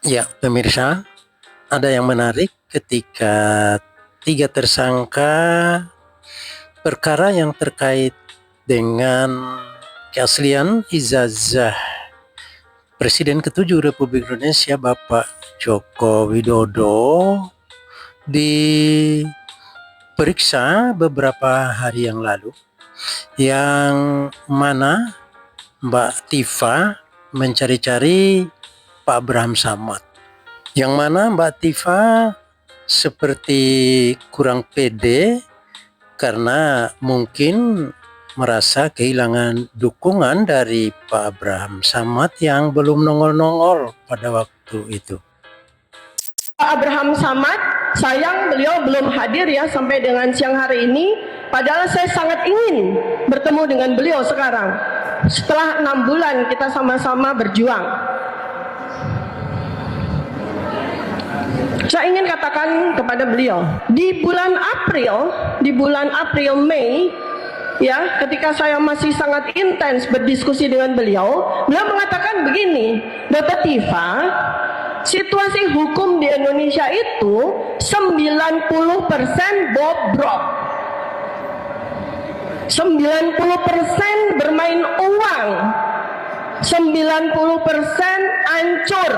Ya, pemirsa, ada yang menarik ketika 3 tersangka perkara yang terkait dengan keaslian ijazah Presiden ke-7 Republik Indonesia Bapak Joko Widodo diperiksa beberapa hari yang lalu, yang mana Mbak Tifa mencari-cari Pak Abraham Samad, yang mana Mbak Tifa seperti kurang pede karena mungkin merasa kehilangan dukungan dari Pak Abraham Samad yang belum nongol-nongol pada waktu itu. Pak Abraham Samad, sayang beliau belum hadir ya sampai dengan siang hari ini. Padahal saya sangat ingin bertemu dengan beliau sekarang. Setelah 6 bulan kita sama-sama berjuang. Saya ingin katakan kepada beliau, di bulan April, Mei, ya, ketika saya masih sangat intens berdiskusi dengan beliau mengatakan begini, Dr. Tifa, situasi hukum di Indonesia itu 90% bobrok, 90% bermain uang, 90% hancur.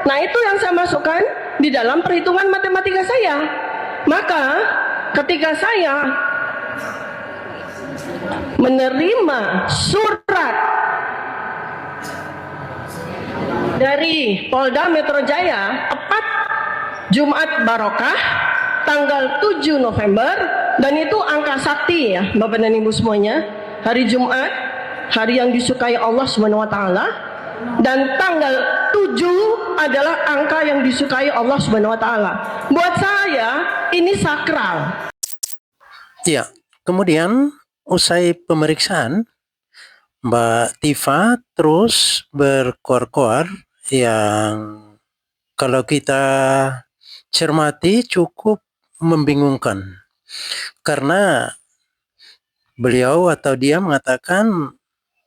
Nah, itu yang saya masukkan di dalam perhitungan matematika saya. Maka ketika saya menerima surat dari Polda Metro Jaya tepat Jumat Barokah tanggal 7 November, dan itu angka sakti ya Bapak dan Ibu semuanya, hari Jumat, hari yang disukai Allah SWT, dan tanggal 7 adalah angka yang disukai Allah SWT. Buat saya ini sakral. Ya, kemudian usai pemeriksaan, Mbak Tifa terus berkoar-koar yang kalau kita cermati cukup membingungkan, karena beliau atau dia mengatakan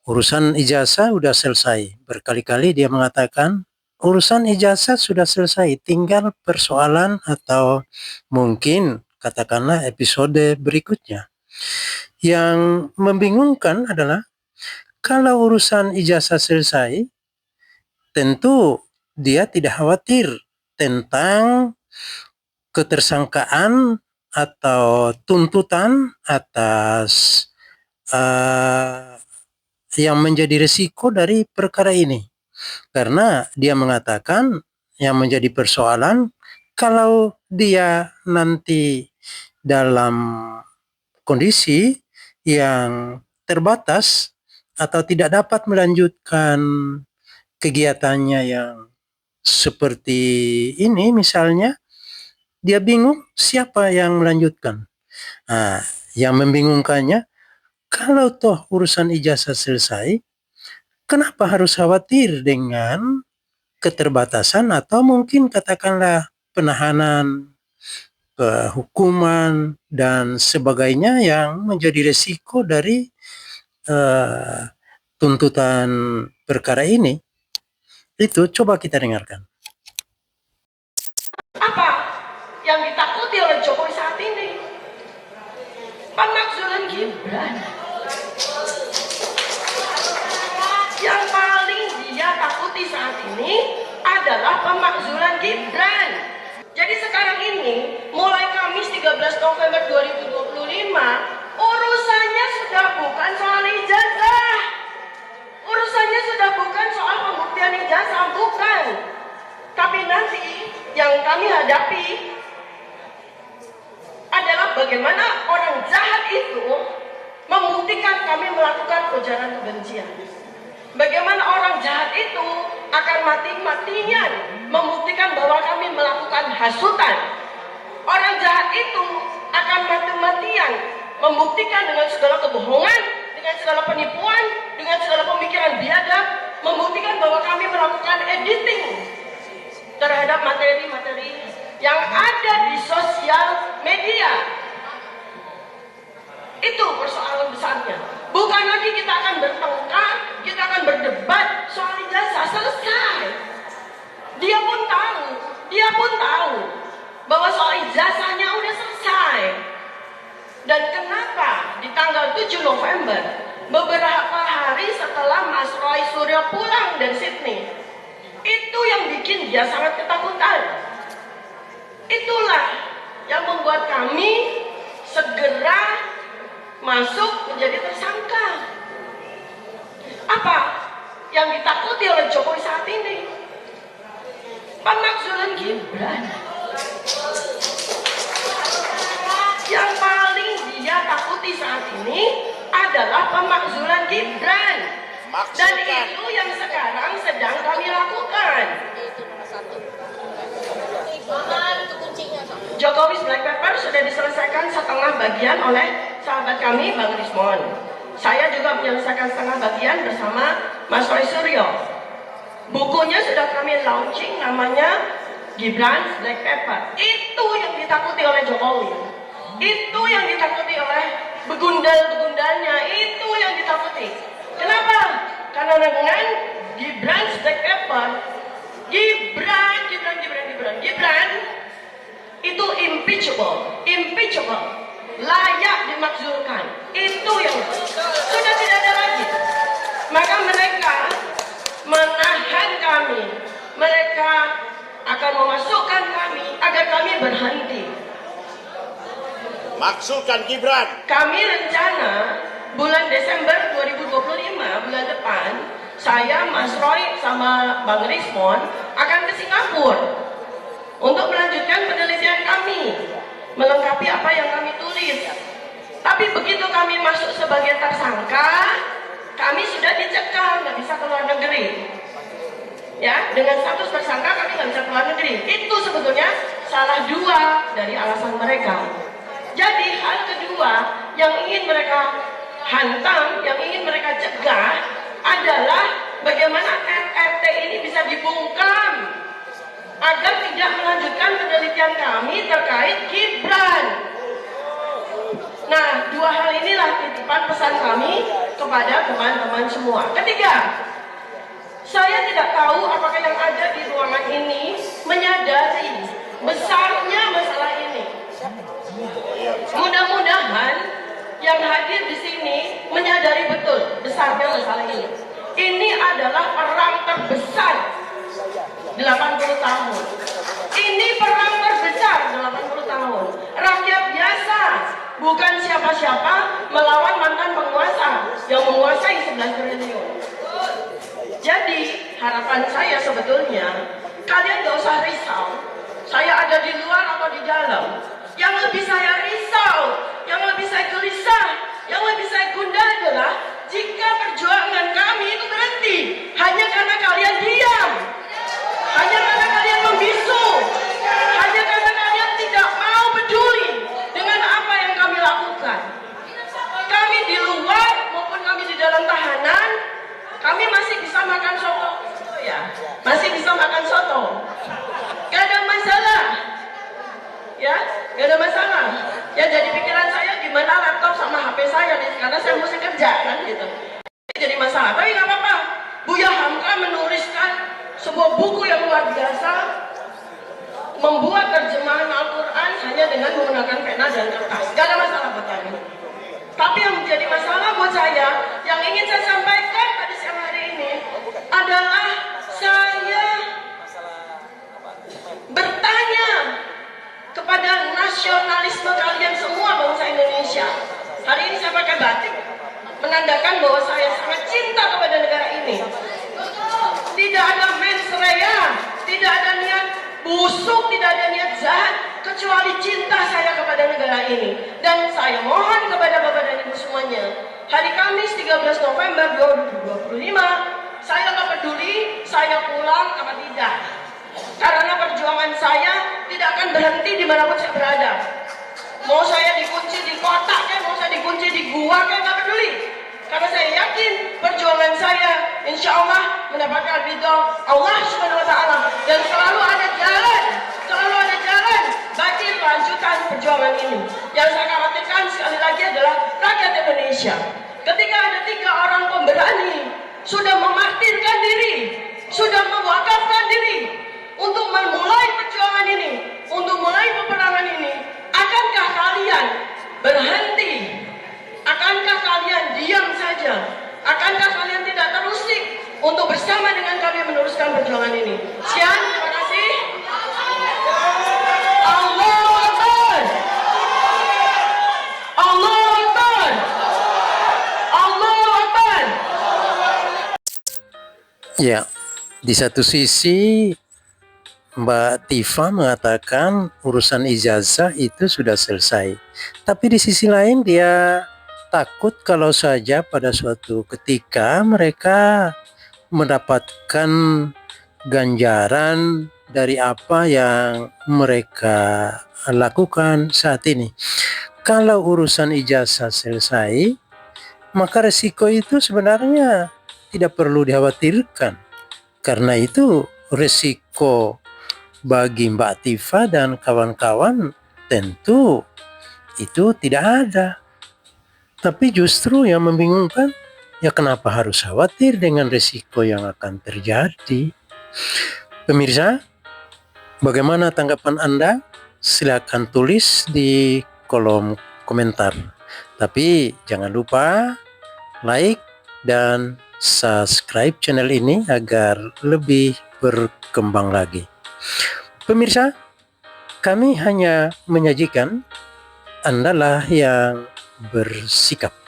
urusan ijazah sudah selesai. Berkali-kali dia mengatakan urusan ijazah sudah selesai, tinggal persoalan atau mungkin katakanlah episode berikutnya. Yang membingungkan adalah kalau urusan ijazah selesai, tentu dia tidak khawatir tentang ketersangkaan atau tuntutan atas yang menjadi risiko dari perkara ini. Karena dia mengatakan yang menjadi persoalan kalau dia nanti dalam kondisi yang terbatas atau tidak dapat melanjutkan kegiatannya yang seperti ini misalnya, dia bingung siapa yang melanjutkan. Nah, yang membingungkannya, kalau toh urusan ijazah selesai, kenapa harus khawatir dengan keterbatasan atau mungkin katakanlah penahanan, hukuman, dan sebagainya yang menjadi resiko dari tuntutan perkara ini? Itu coba kita dengarkan. Apa yang ditakuti oleh Jokowi saat ini? Pemakzulan Gibran. Yang paling dia takuti saat ini adalah pemakzulan Gibran. Jadi sekarang ini, mulai Kamis 13 November 2025, urusannya sudah bukan soal ijazah. Urusannya sudah bukan soal pembuktian ijazah, bukan. Tapi nanti yang kami hadapi adalah bagaimana orang jahat itu membuktikan kami melakukan ujaran kebencian. Bagaimana orang jahat itu akan mati-matian membuktikan bahwa kami melakukan hasutan. Orang jahat itu akan mati-matian membuktikan dengan segala kebohongan, dengan segala penipuan, dengan segala pemikiran biadab, membuktikan bahwa kami melakukan editing terhadap materi-materi yang ada di sosial media. Itu persoalan besarnya. Bukan lagi kita akan bertengkar, kita akan berdebat soal ijazah, selesai. Dia Dan kenapa di tanggal 7 November, beberapa hari setelah Mas Roy Suryo pulang dari Sydney, itu yang bikin dia sangat ketakutan. Itulah yang membuat kami segera masuk menjadi tersangka. Apa yang ditakuti oleh Jokowi saat ini? Pemakzulan Gibran. Yang paling dia takuti saat ini adalah pemakzulan Gibran. Dan itu yang sekarang sedang kami lakukan. Jokowi's Black Pepper sudah diselesaikan setengah bagian oleh sahabat kami Bang Rismon. Saya juga menyelesaikan setengah bagian bersama Mas Roy Suryo. Bukunya sudah kami launching, namanya Gibran's Black Pepper. Itu yang ditakuti oleh Jokowi. Itu yang ditakuti oleh begundal-begundalnya. Itu yang ditakuti. Kenapa? Karena dengan Gibran's Black Pepper, Gibran itu impeachable, layak dimakzulkan. Itu yang sudah tidak ada lagi. Maka mereka menahan kami, mereka akan memasukkan kami agar kami berhenti. Maksudkan Gibran. Kami rencana bulan Desember 2025, bulan depan, saya, Mas Roy, sama Bang Rismon akan ke Singapura untuk melanjutkan penelitian kami, melengkapi apa yang kami tulis. Tapi begitu kami masuk sebagai tersangka, kami sudah dicekal, nggak bisa keluar negeri. Ya, dengan status tersangka kami nggak bisa keluar negeri. Itu sebetulnya salah dua dari alasan mereka. Jadi hal kedua yang ingin mereka hantam, yang ingin mereka cegah adalah bagaimana RRT ini bisa dibungkam agar tidak melanjutkan penelitian kami terkait Gibran. Nah, dua hal inilah titipan pesan kami kepada teman-teman semua. Ketiga, saya tidak tahu apakah yang ada di ruangan ini menyadari besarnya masalah ini. Mudah-mudahan yang hadir di sini menyadari betul besarnya masalah ini. Ini adalah perang terbesar 80 tahun. Ini perang terbesar 80 tahun. Rakyat biasa, bukan siapa-siapa, melawan mantan penguasa yang menguasai 11 triliun. Jadi harapan saya sebetulnya kalian gak usah risau. Saya ada di luar atau di dalam. Yang lebih saya risau, yang lebih saya gelisah, yang lebih saya gundah adalah jika perjuangan kami itu berhenti hanya karena kalian diam, hanya karena kalian membisu, hanya karena kalian tidak mau peduli dengan apa yang kami lakukan. Kami di luar maupun kami di dalam tahanan, kami masih bisa makan soto, ya, masih bisa makan soto, gak ada masalah. Ya, gak ada masalah. Ya, jadi pikiran saya gimana laptop sama HP saya nih, karena saya mesti kerja kan gitu. Jadi masalah, tapi nggak apa-apa. Buya Hamka menuliskan sebuah buku yang luar biasa, membuat terjemahan Al-Quran hanya dengan menggunakan pena dan kertas. Gak ada masalah buat kami. Tapi yang menjadi masalah buat saya, yang ingin saya sampaikan pada siang hari ini adalah saya bertanya kepada nasionalisme kalian semua bangsa Indonesia. Hari ini saya pakai batik, menandakan bahwa saya sangat cinta kepada negara ini. Tidak ada mens rea, tidak ada niat busuk, tidak ada niat jahat, kecuali cinta saya kepada negara ini. Dan saya mohon kepada Bapak dan Ibu semuanya, hari Kamis 13 November 2025, saya nggak peduli saya pulang apa tidak. Karena perjuangan saya tidak akan berhenti dimanapun saya berada. Mau saya dikunci di kota, mau saya dikunci di gua, nggak peduli. Karena saya yakin perjuangan saya, insya Allah mendapatkan ridho Allah Subhanahu Wa Taala, dan selalu ada jalan bagi kelanjutan perjuangan ini. Yang saya khawatirkan sekali lagi adalah rakyat Indonesia. Ketika ada 3 orang pemberani sudah memartirkan diri, sudah mewakafkan diri untuk memulai perjuangan ini, untuk mulai peperangan ini, akankah kalian berhenti perjuangan ini. Sekian, terima kasih. Allahu Akbar. Allahu Akbar. Allahu Akbar. Ya, di satu sisi Mbak Tifa mengatakan urusan ijazah itu sudah selesai. Tapi di sisi lain dia takut kalau saja pada suatu ketika mereka mendapatkan ganjaran dari apa yang mereka lakukan saat ini. Kalau urusan ijazah selesai, maka resiko itu sebenarnya tidak perlu dikhawatirkan. Karena itu resiko bagi Mbak Tifa dan kawan-kawan tentu itu tidak ada. Tapi justru yang membingungkan, ya kenapa harus khawatir dengan resiko yang akan terjadi? Pemirsa, bagaimana tanggapan Anda? Silakan tulis di kolom komentar. Tapi jangan lupa like dan subscribe channel ini agar lebih berkembang lagi. Pemirsa, kami hanya menyajikan, Andalah yang bersikap.